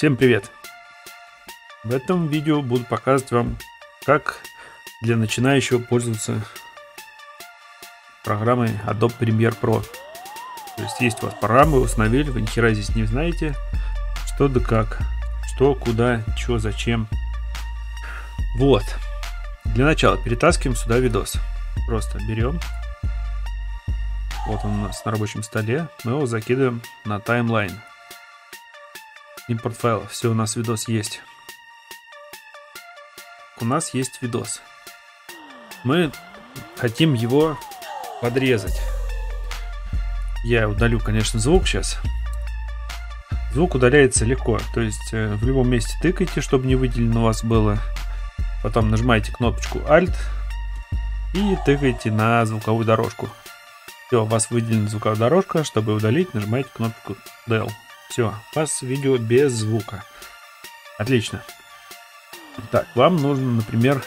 Всем привет! В этом видео буду показывать вам, как для начинающего пользоваться программой Adobe Premiere Pro. То есть у вас программа, вы установили, вы ни хера здесь не знаете, что да как, что, куда, что, зачем. Вот. Для начала перетаскиваем сюда видос. Просто берем. Вот он у нас на рабочем столе. Мы его закидываем на таймлайн. Импорт файл. Все, у нас видос есть. У нас есть видос. Мы хотим его подрезать. Я удалю, конечно, звук сейчас. Звук удаляется легко. То есть в любом месте тыкайте, чтобы не выделено у вас было. Потом нажимаете кнопочку Alt и тыкаете на звуковую дорожку. Все, у вас выделена звуковая дорожка. Чтобы удалить, нажимаете кнопку Del. Все, у вас видео без звука. Отлично. Так, вам нужно, например,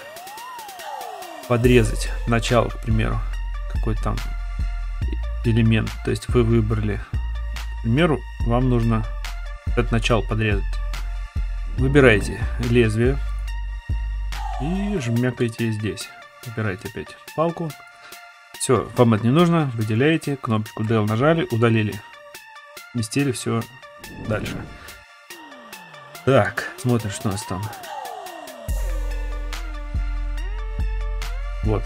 подрезать начало, к примеру, какой-то там элемент. То есть вы выбрали. К примеру, вам нужно это начало подрезать. Выбираете лезвие и жмякаете здесь. Выбираете опять палку. Все, вам это не нужно. Выделяете, кнопочку Del нажали, удалили. Сместили все дальше. Так, смотрим, что у нас там. Вот.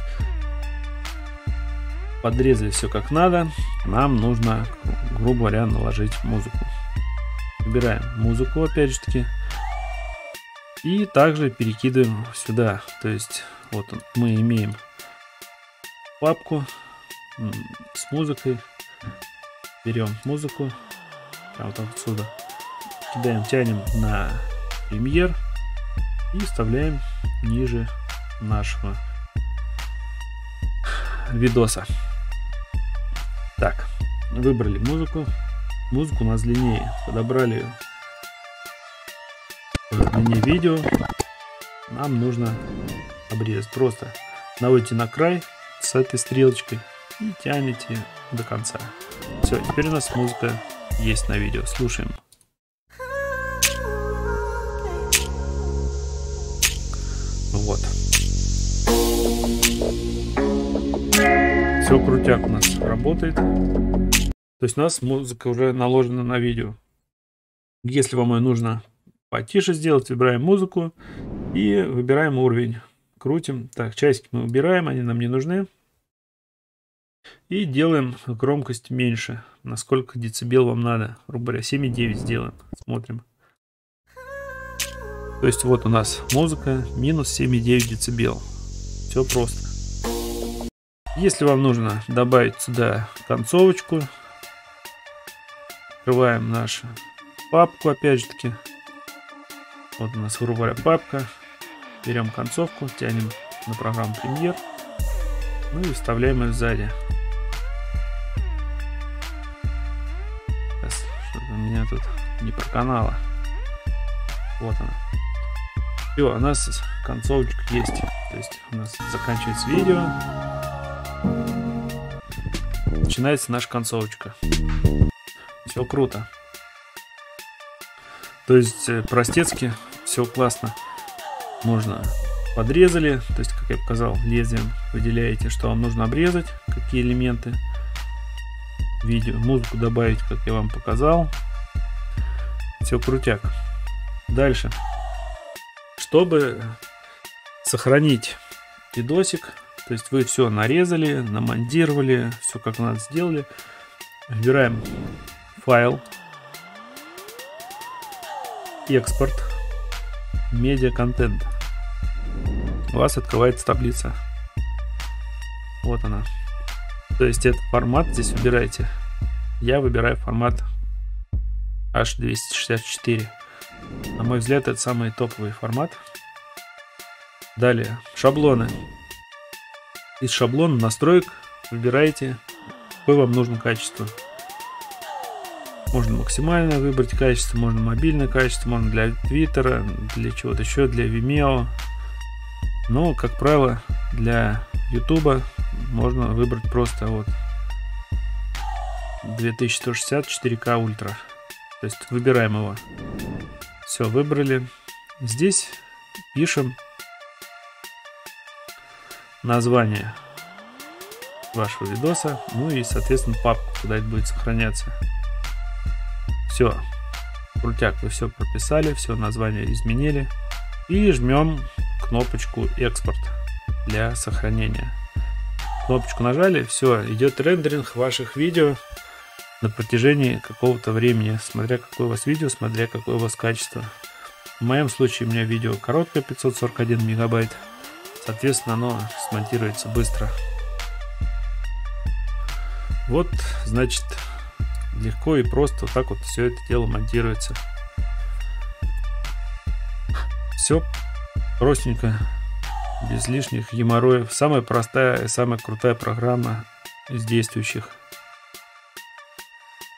Подрезали все как надо. Нам нужно, грубо говоря, наложить музыку. Выбираем музыку, опять же таки. И также перекидываем сюда. То есть, вот мы имеем папку с музыкой. Берем музыку. Вот отсюда. Кидаем, тянем на Premiere. И вставляем ниже нашего видоса. Так, выбрали музыку. Музыку у нас длиннее. Подобрали по длине видео. Нам нужно обрезать. Просто наводите на край с этой стрелочкой и тянете до конца. Все, теперь у нас музыка есть на видео. Слушаем. Вот. Все крутяк у нас работает. То есть у нас музыка уже наложена на видео. Если вам ее нужно потише сделать, выбираем музыку и выбираем уровень. Крутим. Так, часики мы убираем, они нам не нужны. И делаем громкость меньше. Насколько децибел вам надо. Грубо говоря, 7,9 сделаем. Смотрим. То есть вот у нас музыка минус 7,9 децибел. Все просто. Если вам нужно добавить сюда концовочку, открываем нашу папку, опять же таки. Вот у нас, грубо говоря, папка. Берем концовку, тянем на программу Premiere. Ну и вставляем ее сзади. Что-то у меня тут не проканало. Вот она. Все, у нас концовочка есть. То есть у нас заканчивается видео. Начинается наша концовочка. Все круто. То есть простецки, все классно. Можно подрезали, то есть, как я показал, лезвием выделяете, что вам нужно обрезать, какие элементы. Видео, музыку добавить, как я вам показал. Все крутяк. Дальше. Чтобы сохранить видосик, то есть вы все нарезали, намонтировали, все как надо сделали. Выбираем файл, экспорт, медиа контент. У вас открывается таблица. Вот она. То есть этот формат здесь выбираете. Я выбираю формат H264. На мой взгляд, это самый топовый формат. Далее шаблоны. Из шаблона настроек выбираете, какое вам нужно качество. Можно максимальное выбрать качество, можно мобильное качество, можно для Твиттера, для чего-то еще, для Vimeo. Но, как правило, для YouTube можно выбрать просто вот 2160 4К Ультра. То есть выбираем его. Все, выбрали. Здесь пишем название вашего видоса, ну и, соответственно, папку, куда это будет сохраняться. Все, крутяк, вы все прописали, все, название изменили. И жмем кнопочку «Экспорт» для сохранения. Кнопочку нажали, все, идет рендеринг ваших видео на протяжении какого-то времени, смотря какое у вас видео, смотря какое у вас качество. В моем случае у меня видео короткое, 541 мегабайт, соответственно, оно смонтируется быстро. Вот, значит, легко и просто вот так вот все это дело монтируется. Все простенько, без лишних геморроев. Самая простая и самая крутая программа из действующих.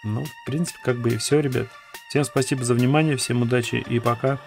Ну, в принципе, как бы и все, ребят. Всем спасибо за внимание, всем удачи и пока.